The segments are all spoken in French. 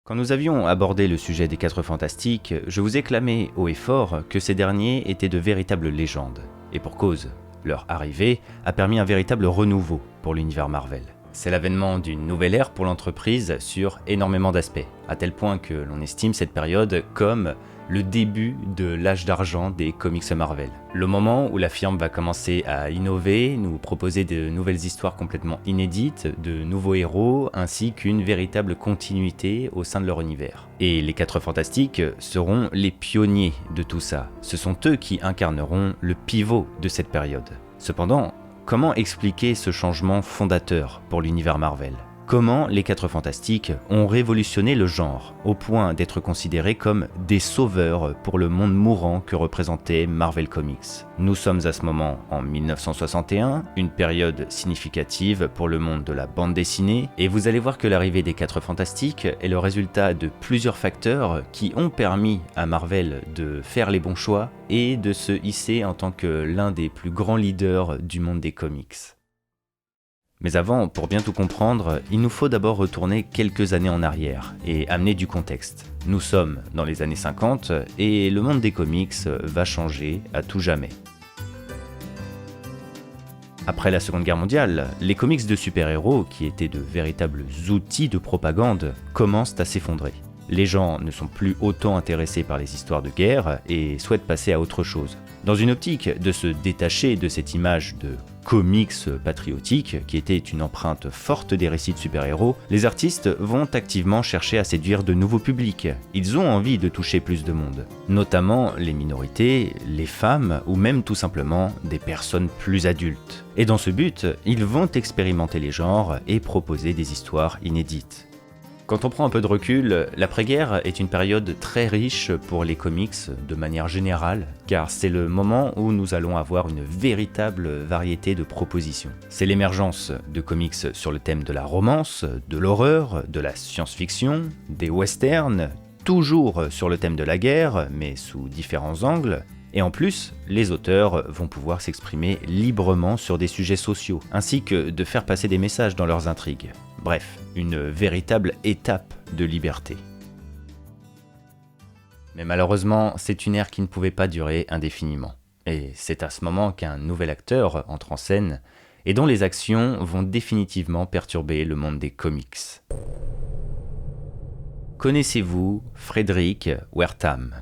Quand nous avions abordé le sujet des 4 Fantastiques, je vous ai clamé haut et fort que ces derniers étaient de véritables légendes. Et pour cause, leur arrivée a permis un véritable renouveau pour l'univers Marvel. C'est l'avènement d'une nouvelle ère pour l'entreprise sur énormément d'aspects, à tel point que l'on estime cette période comme le début de l'âge d'argent des comics Marvel. Le moment où la firme va commencer à innover, nous proposer de nouvelles histoires complètement inédites, de nouveaux héros, ainsi qu'une véritable continuité au sein de leur univers. Et les 4 Fantastiques seront les pionniers de tout ça. Ce sont eux qui incarneront le pivot de cette période. Cependant, comment expliquer ce changement fondateur pour l'univers Marvel ? Comment les 4 Fantastiques ont révolutionné le genre, au point d'être considérés comme des sauveurs pour le monde mourant que représentait Marvel Comics. Nous sommes à ce moment en 1961, une période significative pour le monde de la bande dessinée, et vous allez voir que l'arrivée des 4 Fantastiques est le résultat de plusieurs facteurs qui ont permis à Marvel de faire les bons choix et de se hisser en tant que l'un des plus grands leaders du monde des comics. Mais avant, pour bien tout comprendre, il nous faut d'abord retourner quelques années en arrière et amener du contexte. Nous sommes dans les années 50 et le monde des comics va changer à tout jamais. Après la Seconde Guerre mondiale, les comics de super-héros, qui étaient de véritables outils de propagande, commencent à s'effondrer. Les gens ne sont plus autant intéressés par les histoires de guerre et souhaitent passer à autre chose. Dans une optique de se détacher de cette image de comics patriotique, qui était une empreinte forte des récits de super-héros, les artistes vont activement chercher à séduire de nouveaux publics. Ils ont envie de toucher plus de monde, notamment les minorités, les femmes ou même tout simplement des personnes plus adultes. Et dans ce but, ils vont expérimenter les genres et proposer des histoires inédites. Quand on prend un peu de recul, l'après-guerre est une période très riche pour les comics de manière générale, car c'est le moment où nous allons avoir une véritable variété de propositions. C'est l'émergence de comics sur le thème de la romance, de l'horreur, de la science-fiction, des westerns, toujours sur le thème de la guerre, mais sous différents angles. Et en plus, les auteurs vont pouvoir s'exprimer librement sur des sujets sociaux, ainsi que de faire passer des messages dans leurs intrigues. Bref, une véritable étape de liberté. Mais malheureusement, c'est une ère qui ne pouvait pas durer indéfiniment. Et c'est à ce moment qu'un nouvel acteur entre en scène, et dont les actions vont définitivement perturber le monde des comics. Connaissez-vous Frederick Wertham ?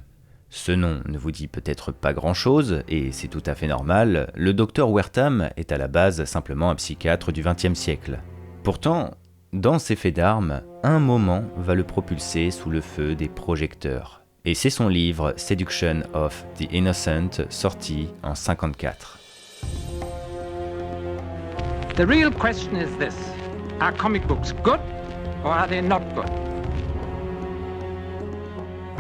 Ce nom ne vous dit peut-être pas grand-chose, et c'est tout à fait normal, le docteur Wertham est à la base simplement un psychiatre du XXe siècle. Pourtant, dans ses faits d'armes, un moment va le propulser sous le feu des projecteurs. Et c'est son livre Seduction of the Innocent, sorti en 1954. The real question is this: are comic books good or are they not good?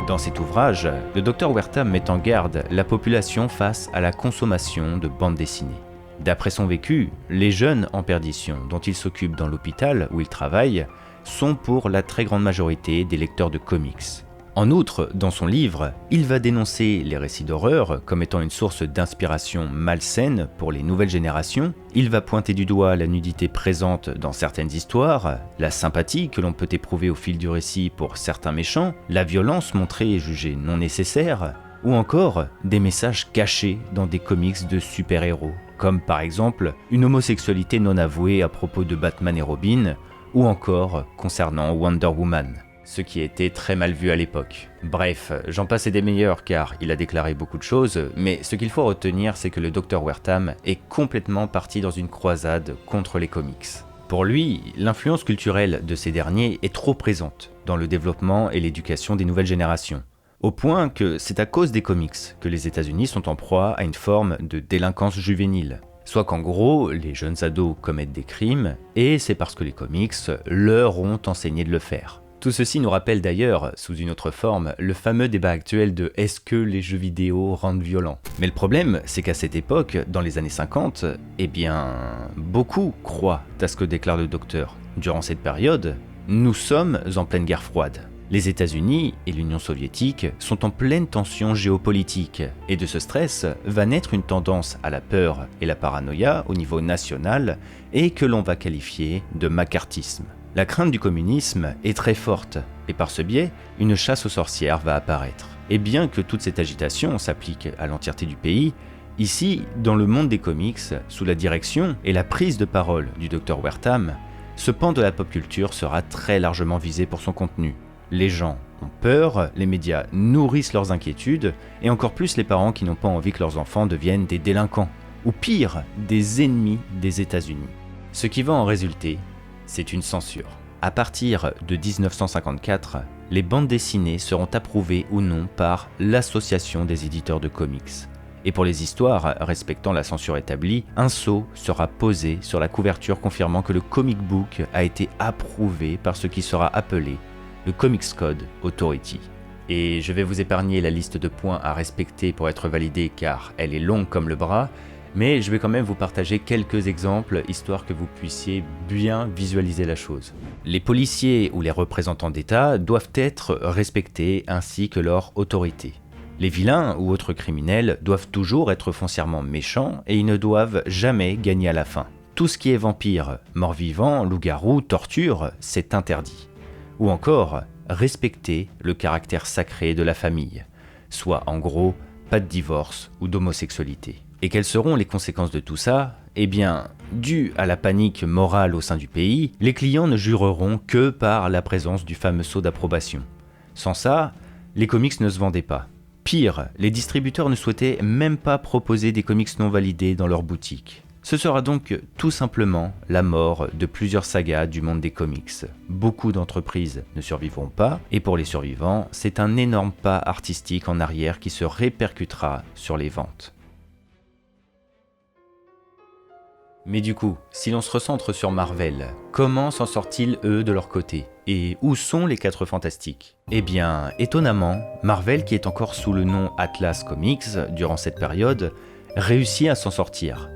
Dans cet ouvrage, le Dr Wertham met en garde la population face à la consommation de bandes dessinées. D'après son vécu, les jeunes en perdition dont il s'occupe dans l'hôpital où il travaille sont pour la très grande majorité des lecteurs de comics. En outre, dans son livre, il va dénoncer les récits d'horreur comme étant une source d'inspiration malsaine pour les nouvelles générations. Il va pointer du doigt la nudité présente dans certaines histoires, la sympathie que l'on peut éprouver au fil du récit pour certains méchants, la violence montrée et jugée non nécessaire, ou encore des messages cachés dans des comics de super-héros, comme par exemple une homosexualité non avouée à propos de Batman et Robin, ou encore concernant Wonder Woman, ce qui était très mal vu à l'époque. Bref, j'en passe et des meilleurs car il a déclaré beaucoup de choses, mais ce qu'il faut retenir, c'est que le Dr Wertham est complètement parti dans une croisade contre les comics. Pour lui, l'influence culturelle de ces derniers est trop présente dans le développement et l'éducation des nouvelles générations. Au point que c'est à cause des comics que les États-Unis sont en proie à une forme de délinquance juvénile. Soit qu'en gros, les jeunes ados commettent des crimes, et c'est parce que les comics leur ont enseigné de le faire. Tout ceci nous rappelle d'ailleurs, sous une autre forme, le fameux débat actuel de « est-ce que les jeux vidéo rendent violents ?» Mais le problème, c'est qu'à cette époque, dans les années 50, beaucoup croient à ce que déclare le docteur. Durant cette période, nous sommes en pleine guerre froide. Les États-Unis et l'Union soviétique sont en pleine tension géopolitique, et de ce stress va naître une tendance à la peur et la paranoïa au niveau national, et que l'on va qualifier de macartisme. La crainte du communisme est très forte, et par ce biais, une chasse aux sorcières va apparaître. Et bien que toute cette agitation s'applique à l'entièreté du pays, ici, dans le monde des comics, sous la direction et la prise de parole du Dr Wertham, ce pan de la pop culture sera très largement visé pour son contenu. Les gens ont peur, les médias nourrissent leurs inquiétudes, et encore plus les parents qui n'ont pas envie que leurs enfants deviennent des délinquants, ou pire, des ennemis des États-Unis. Ce qui va en résulter, c'est une censure. À partir de 1954, les bandes dessinées seront approuvées ou non par l'Association des éditeurs de comics. Et pour les histoires respectant la censure établie, un sceau sera posé sur la couverture confirmant que le comic book a été approuvé par ce qui sera appelé le Comics Code Authority. Et je vais vous épargner la liste de points à respecter pour être validé car elle est longue comme le bras, mais je vais quand même vous partager quelques exemples histoire que vous puissiez bien visualiser la chose. Les policiers ou les représentants d'État doivent être respectés ainsi que leur autorité. Les vilains ou autres criminels doivent toujours être foncièrement méchants et ils ne doivent jamais gagner à la fin. Tout ce qui est vampire, mort-vivant, loup-garou, torture, c'est interdit. Ou encore, respecter le caractère sacré de la famille, soit en gros, pas de divorce ou d'homosexualité. Et quelles seront les conséquences de tout ça ? Eh bien, dû à la panique morale au sein du pays, les clients ne jureront que par la présence du fameux sceau d'approbation. Sans ça, les comics ne se vendaient pas. Pire, les distributeurs ne souhaitaient même pas proposer des comics non validés dans leurs boutiques. Ce sera donc tout simplement la mort de plusieurs sagas du monde des comics. Beaucoup d'entreprises ne survivront pas, et pour les survivants, c'est un énorme pas artistique en arrière qui se répercutera sur les ventes. Mais du coup, si l'on se recentre sur Marvel, comment s'en sortent-ils eux de leur côté ? Et où sont les 4 Fantastiques ? Eh bien, étonnamment, Marvel, qui est encore sous le nom Atlas Comics durant cette période, réussit à s'en sortir.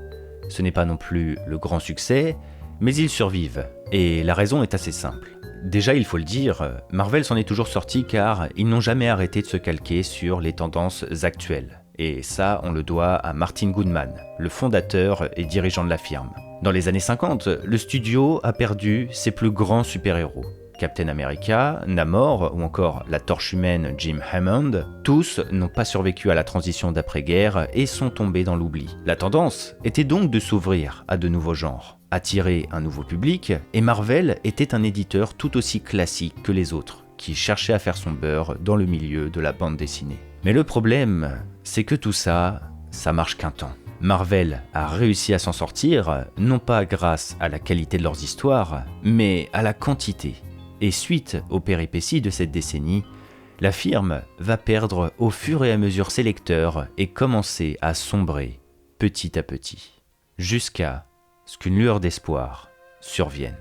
Ce n'est pas non plus le grand succès, mais ils survivent. Et la raison est assez simple. Déjà, il faut le dire, Marvel s'en est toujours sorti car ils n'ont jamais arrêté de se calquer sur les tendances actuelles. Et ça, on le doit à Martin Goodman, le fondateur et dirigeant de la firme. Dans les années 50, le studio a perdu ses plus grands super-héros. Captain America, Namor ou encore la Torche Humaine Jim Hammond, tous n'ont pas survécu à la transition d'après-guerre et sont tombés dans l'oubli. La tendance était donc de s'ouvrir à de nouveaux genres, attirer un nouveau public, et Marvel était un éditeur tout aussi classique que les autres, qui cherchait à faire son beurre dans le milieu de la bande dessinée. Mais le problème, c'est que tout ça, ça marche qu'un temps. Marvel a réussi à s'en sortir, non pas grâce à la qualité de leurs histoires, mais à la quantité. Et suite aux péripéties de cette décennie, la firme va perdre au fur et à mesure ses lecteurs et commencer à sombrer petit à petit, jusqu'à ce qu'une lueur d'espoir survienne.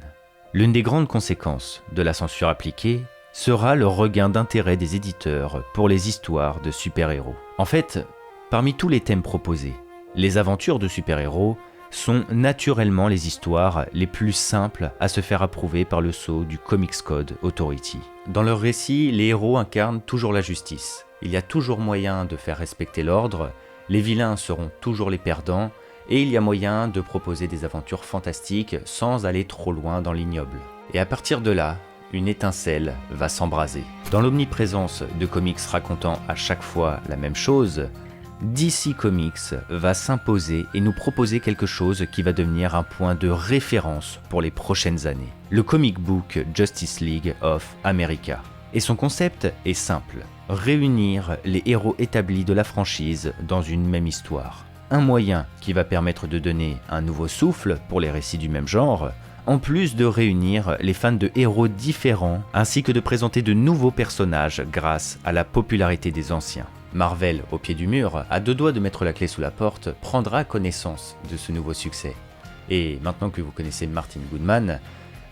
L'une des grandes conséquences de la censure appliquée sera le regain d'intérêt des éditeurs pour les histoires de super-héros. En fait, parmi tous les thèmes proposés, les aventures de super-héros sont naturellement les histoires les plus simples à se faire approuver par le sceau du Comics Code Authority. Dans leurs récits, les héros incarnent toujours la justice. Il y a toujours moyen de faire respecter l'ordre, les vilains seront toujours les perdants, et il y a moyen de proposer des aventures fantastiques sans aller trop loin dans l'ignoble. Et à partir de là, une étincelle va s'embraser. Dans l'omniprésence de comics racontant à chaque fois la même chose, DC Comics va s'imposer et nous proposer quelque chose qui va devenir un point de référence pour les prochaines années. Le comic book Justice League of America. Et son concept est simple, réunir les héros établis de la franchise dans une même histoire. Un moyen qui va permettre de donner un nouveau souffle pour les récits du même genre, en plus de réunir les fans de héros différents ainsi que de présenter de nouveaux personnages grâce à la popularité des anciens. Marvel, au pied du mur, à 2 doigts de mettre la clé sous la porte, prendra connaissance de ce nouveau succès. Et maintenant que vous connaissez Martin Goodman,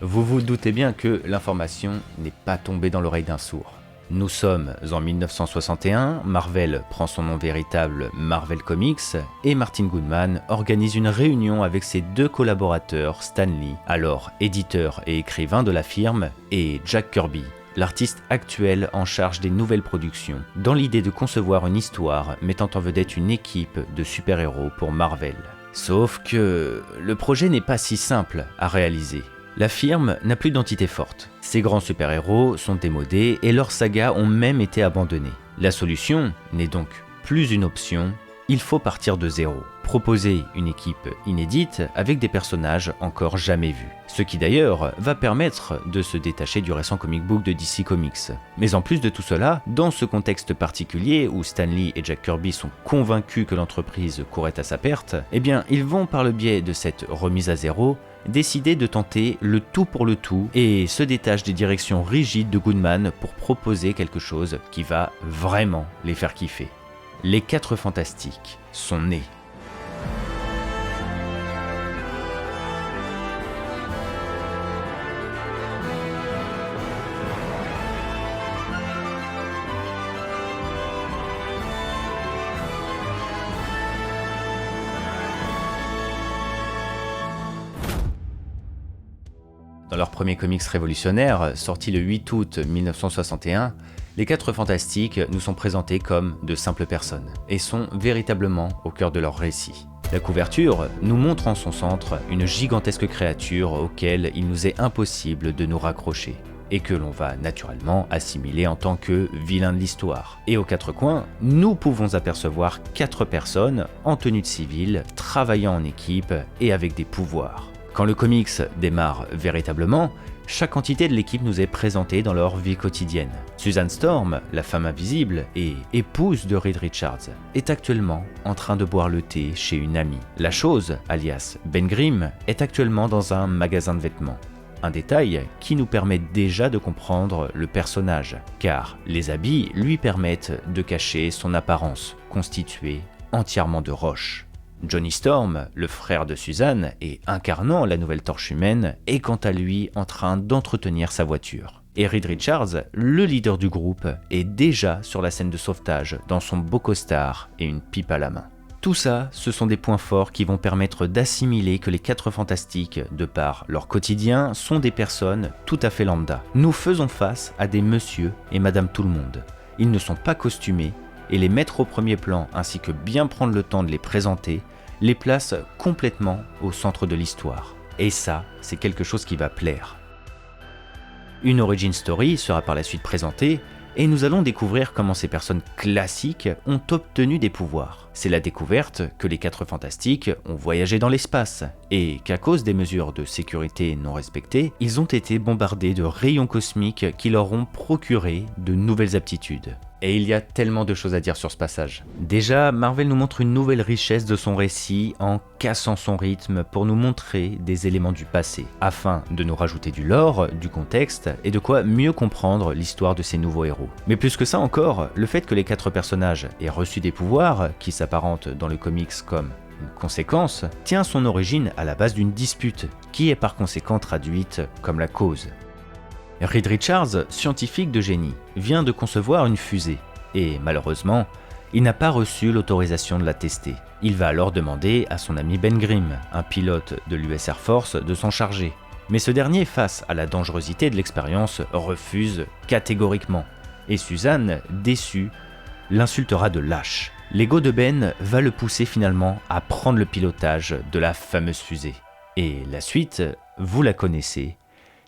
vous vous doutez bien que l'information n'est pas tombée dans l'oreille d'un sourd. Nous sommes en 1961, Marvel prend son nom véritable Marvel Comics, et Martin Goodman organise une réunion avec ses 2 collaborateurs, Stan Lee, alors éditeur et écrivain de la firme, et Jack Kirby, l'artiste actuel en charge des nouvelles productions, dans l'idée de concevoir une histoire mettant en vedette une équipe de super-héros pour Marvel. Sauf que le projet n'est pas si simple à réaliser. La firme n'a plus d'entité forte. Ces grands super-héros sont démodés et leurs sagas ont même été abandonnées. La solution n'est donc plus une option, il faut partir de zéro. Proposer une équipe inédite avec des personnages encore jamais vus. Ce qui d'ailleurs va permettre de se détacher du récent comic book de DC Comics. Mais en plus de tout cela, dans ce contexte particulier où Stan Lee et Jack Kirby sont convaincus que l'entreprise courait à sa perte, eh bien ils vont par le biais de cette remise à zéro décider de tenter le tout pour le tout et se détachent des directions rigides de Goodman pour proposer quelque chose qui va vraiment les faire kiffer. Les 4 Fantastiques sont nés. Dans leur premier comics révolutionnaire, sorti le 8 août 1961, les 4 Fantastiques nous sont présentés comme de simples personnes, et sont véritablement au cœur de leur récit. La couverture nous montre en son centre une gigantesque créature auquel il nous est impossible de nous raccrocher, et que l'on va naturellement assimiler en tant que vilain de l'histoire. Et aux 4 coins, nous pouvons apercevoir 4 personnes en tenue de civil, travaillant en équipe et avec des pouvoirs. Quand le comics démarre véritablement, chaque entité de l'équipe nous est présentée dans leur vie quotidienne. Susan Storm, la femme invisible et épouse de Reed Richards, est actuellement en train de boire le thé chez une amie. La Chose, alias Ben Grimm, est actuellement dans un magasin de vêtements. Un détail qui nous permet déjà de comprendre le personnage, car les habits lui permettent de cacher son apparence, constituée entièrement de roches. Johnny Storm, le frère de Susan et incarnant la nouvelle torche humaine, est quant à lui en train d'entretenir sa voiture. Et Reed Richards, le leader du groupe, est déjà sur la scène de sauvetage dans son beau costard et une pipe à la main. Tout ça, ce sont des points forts qui vont permettre d'assimiler que les 4 Fantastiques, de par leur quotidien, sont des personnes tout à fait lambda. Nous faisons face à des monsieur et madame tout le monde. Ils ne sont pas costumés, et les mettre au premier plan ainsi que bien prendre le temps de les présenter, les place complètement au centre de l'histoire. Et ça, c'est quelque chose qui va plaire. Une origin story sera par la suite présentée, et nous allons découvrir comment ces personnes classiques ont obtenu des pouvoirs. C'est la découverte que les 4 Fantastiques ont voyagé dans l'espace, et qu'à cause des mesures de sécurité non respectées, ils ont été bombardés de rayons cosmiques qui leur ont procuré de nouvelles aptitudes. Et il y a tellement de choses à dire sur ce passage. Déjà, Marvel nous montre une nouvelle richesse de son récit en cassant son rythme pour nous montrer des éléments du passé, afin de nous rajouter du lore, du contexte et de quoi mieux comprendre l'histoire de ces nouveaux héros. Mais plus que ça encore, le fait que les 4 personnages aient reçu des pouvoirs, qui s'apparentent dans le comics comme une conséquence, tient son origine à la base d'une dispute, qui est par conséquent traduite comme la cause. Reed Richards, scientifique de génie, vient de concevoir une fusée, et malheureusement, il n'a pas reçu l'autorisation de la tester. Il va alors demander à son ami Ben Grimm, un pilote de l'US Air Force, de s'en charger. Mais ce dernier, face à la dangerosité de l'expérience, refuse catégoriquement, et Suzanne, déçue, l'insultera de lâche. L'ego de Ben va le pousser finalement à prendre le pilotage de la fameuse fusée. Et la suite, vous la connaissez,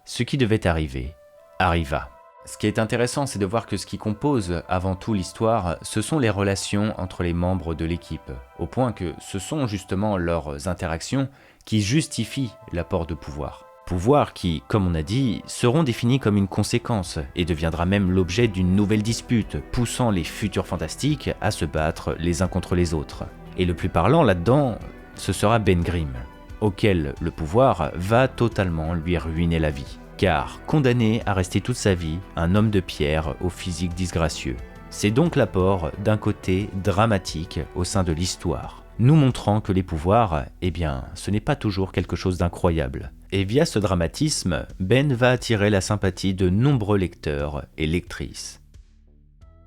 ce qui devait arriver arriva. Ce qui est intéressant, c'est de voir que ce qui compose avant tout l'histoire, ce sont les relations entre les membres de l'équipe, au point que ce sont justement leurs interactions qui justifient l'apport de pouvoir. Pouvoirs qui, comme on a dit, seront définis comme une conséquence et deviendra même l'objet d'une nouvelle dispute, poussant les futurs fantastiques à se battre les uns contre les autres. Et le plus parlant là-dedans, ce sera Ben Grimm, auquel le pouvoir va totalement lui ruiner la vie. Car condamné à rester toute sa vie un homme de pierre au physique disgracieux. C'est donc l'apport d'un côté dramatique au sein de l'histoire, nous montrant que les pouvoirs, eh bien, ce n'est pas toujours quelque chose d'incroyable. Et via ce dramatisme, Ben va attirer la sympathie de nombreux lecteurs et lectrices.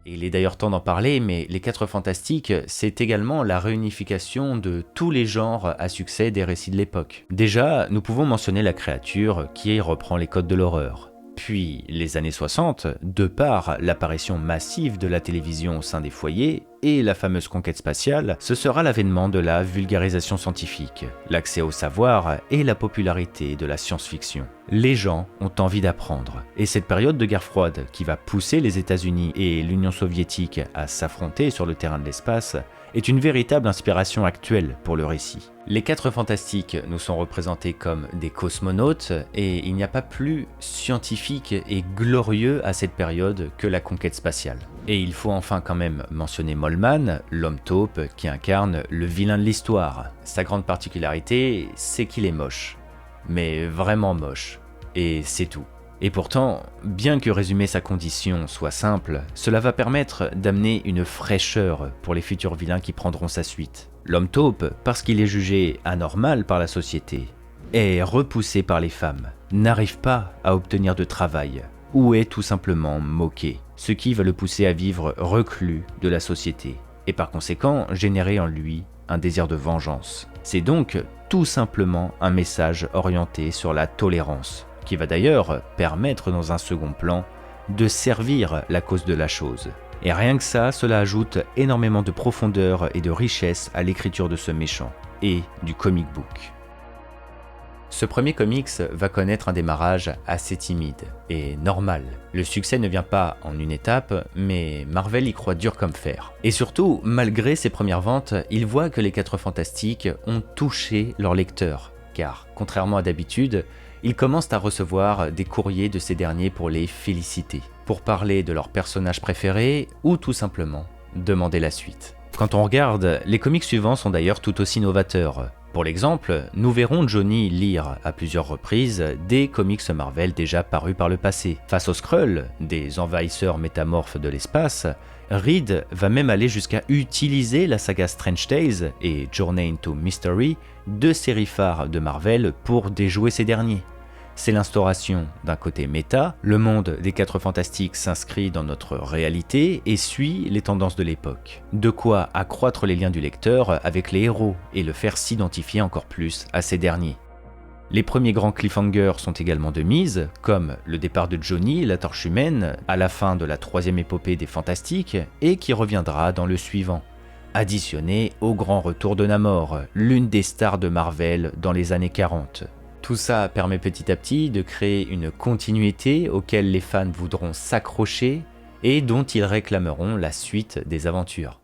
Et il est d'ailleurs temps d'en parler, mais les 4 Fantastiques, c'est également la réunification de tous les genres à succès des récits de l'époque. Déjà, nous pouvons mentionner la créature qui reprend les codes de l'horreur. Puis, les années 60, de par l'apparition massive de la télévision au sein des foyers et la fameuse conquête spatiale, ce sera l'avènement de la vulgarisation scientifique, l'accès au savoir et la popularité de la science-fiction. Les gens ont envie d'apprendre. Et cette période de guerre froide qui va pousser les États-Unis et l'Union soviétique à s'affronter sur le terrain de l'espace est une véritable inspiration actuelle pour le récit. Les 4 fantastiques nous sont représentés comme des cosmonautes et il n'y a pas plus scientifique et glorieux à cette période que la conquête spatiale. Et il faut enfin quand même mentionner Mollman, l'homme taupe qui incarne le vilain de l'histoire. Sa grande particularité, c'est qu'il est moche. Mais vraiment moche. Et c'est tout. Et pourtant, bien que résumer sa condition soit simple, cela va permettre d'amener une fraîcheur pour les futurs vilains qui prendront sa suite. L'homme taupe, parce qu'il est jugé anormal par la société, est repoussé par les femmes, n'arrive pas à obtenir de travail, ou est tout simplement moqué, ce qui va le pousser à vivre reclus de la société, et par conséquent générer en lui un désir de vengeance. C'est donc tout simplement un message orienté sur la tolérance, qui va d'ailleurs permettre dans un second plan de servir la cause de la chose. Et rien que ça, cela ajoute énormément de profondeur et de richesse à l'écriture de ce méchant, et du comic book. Ce premier comics va connaître un démarrage assez timide et normal. Le succès ne vient pas en une étape, mais Marvel y croit dur comme fer. Et surtout, malgré ses premières ventes, il voit que les 4 Fantastiques ont touché leurs lecteurs, car, contrairement à d'habitude, ils commencent à recevoir des courriers de ces derniers pour les féliciter, pour parler de leurs personnages préférés ou tout simplement demander la suite. Quand on regarde, les comics suivants sont d'ailleurs tout aussi novateurs. Pour l'exemple, nous verrons Johnny lire à plusieurs reprises des comics Marvel déjà parus par le passé. Face aux Skrulls, des envahisseurs métamorphes de l'espace, Reed va même aller jusqu'à utiliser la saga Strange Tales et Journey into Mystery, 2 séries phares de Marvel, pour déjouer ces derniers. C'est l'instauration d'un côté méta, le monde des 4 Fantastiques s'inscrit dans notre réalité et suit les tendances de l'époque. De quoi accroître les liens du lecteur avec les héros et le faire s'identifier encore plus à ces derniers. Les premiers grands cliffhangers sont également de mise, comme le départ de Johnny, la Torche Humaine, à la fin de la 3e épopée des Fantastiques, et qui reviendra dans le suivant, additionné au grand retour de Namor, l'une des stars de Marvel dans les années 40. Tout ça permet petit à petit de créer une continuité auquel les fans voudront s'accrocher et dont ils réclameront la suite des aventures.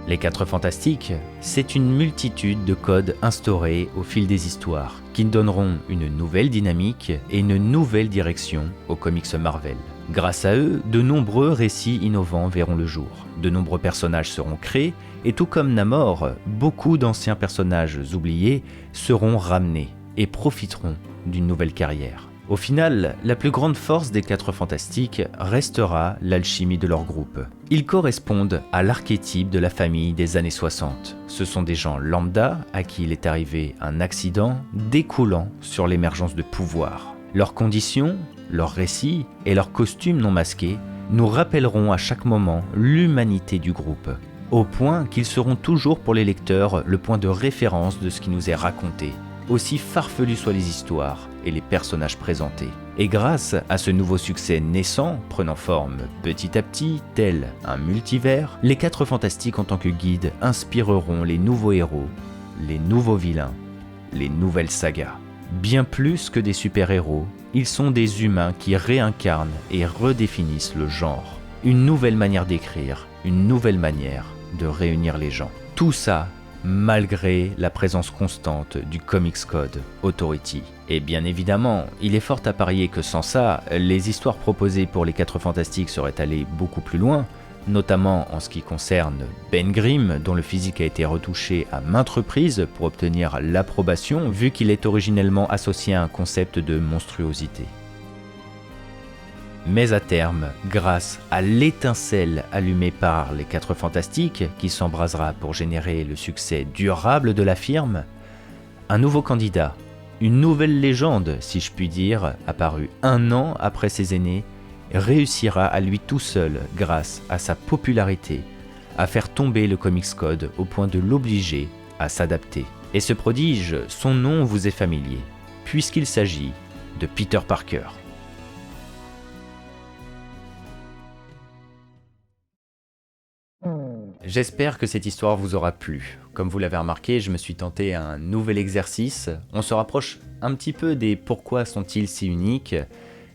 Les 4 Fantastiques, c'est une multitude de codes instaurés au fil des histoires, qui donneront une nouvelle dynamique et une nouvelle direction aux comics Marvel. Grâce à eux, de nombreux récits innovants verront le jour, de nombreux personnages seront créés, et tout comme Namor, beaucoup d'anciens personnages oubliés seront ramenés et profiteront d'une nouvelle carrière. Au final, la plus grande force des 4 Fantastiques restera l'alchimie de leur groupe. Ils correspondent à l'archétype de la famille des années 60. Ce sont des gens lambda à qui il est arrivé un accident découlant sur l'émergence de pouvoir. Leurs conditions, leurs récits et leurs costumes non masqués nous rappelleront à chaque moment l'humanité du groupe, au point qu'ils seront toujours pour les lecteurs le point de référence de ce qui nous est raconté, aussi farfelues soient les histoires et les personnages présentés. Et grâce à ce nouveau succès naissant, prenant forme petit à petit, tel un multivers, les 4 Fantastiques en tant que guides inspireront les nouveaux héros, les nouveaux vilains, les nouvelles sagas. Bien plus que des super-héros, ils sont des humains qui réincarnent et redéfinissent le genre. Une nouvelle manière d'écrire, une nouvelle manière de réunir les gens. Tout ça malgré la présence constante du Comics Code Authority. Et bien évidemment, il est fort à parier que sans ça, les histoires proposées pour les 4 Fantastiques seraient allées beaucoup plus loin, notamment en ce qui concerne Ben Grimm, dont le physique a été retouché à maintes reprises pour obtenir l'approbation, vu qu'il est originellement associé à un concept de monstruosité. Mais à terme, grâce à l'étincelle allumée par les 4 Fantastiques, qui s'embrasera pour générer le succès durable de la firme, un nouveau candidat, une nouvelle légende, si je puis dire, apparue 1 an après ses aînés, réussira à lui tout seul, grâce à sa popularité, à faire tomber le Comics Code au point de l'obliger à s'adapter. Et ce prodige, son nom vous est familier, puisqu'il s'agit de Peter Parker. J'espère que cette histoire vous aura plu. Comme vous l'avez remarqué, je me suis tenté un nouvel exercice. On se rapproche un petit peu des pourquoi sont-ils si uniques,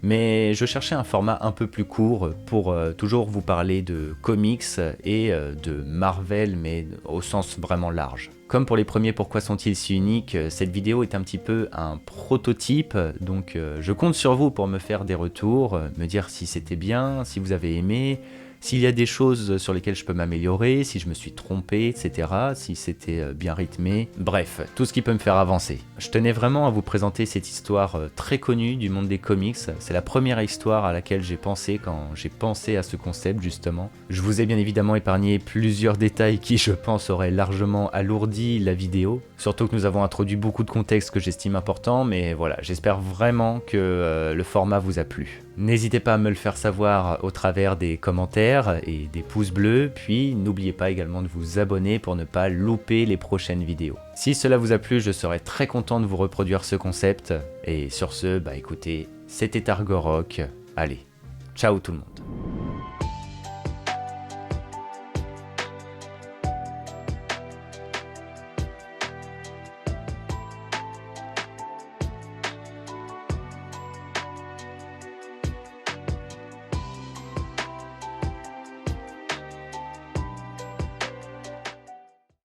mais je cherchais un format un peu plus court pour toujours vous parler de comics et de Marvel, mais au sens vraiment large. Comme pour les premiers pourquoi sont-ils si uniques, cette vidéo est un petit peu un prototype, donc je compte sur vous pour me faire des retours, me dire si c'était bien, si vous avez aimé, s'il y a des choses sur lesquelles je peux m'améliorer, si je me suis trompé, etc., si c'était bien rythmé, bref, tout ce qui peut me faire avancer. Je tenais vraiment à vous présenter cette histoire très connue du monde des comics. C'est la première histoire à laquelle j'ai pensé quand j'ai pensé à ce concept justement. Je vous ai bien évidemment épargné plusieurs détails qui je pense auraient largement alourdi la vidéo, surtout que nous avons introduit beaucoup de contexte que j'estime important, mais voilà, j'espère vraiment que le format vous a plu. N'hésitez pas à me le faire savoir au travers des commentaires et des pouces bleus, puis n'oubliez pas également de vous abonner pour ne pas louper les prochaines vidéos. Si cela vous a plu, je serai très content de vous reproduire ce concept, et sur ce, écoutez, c'était Argorok, allez, ciao tout le monde.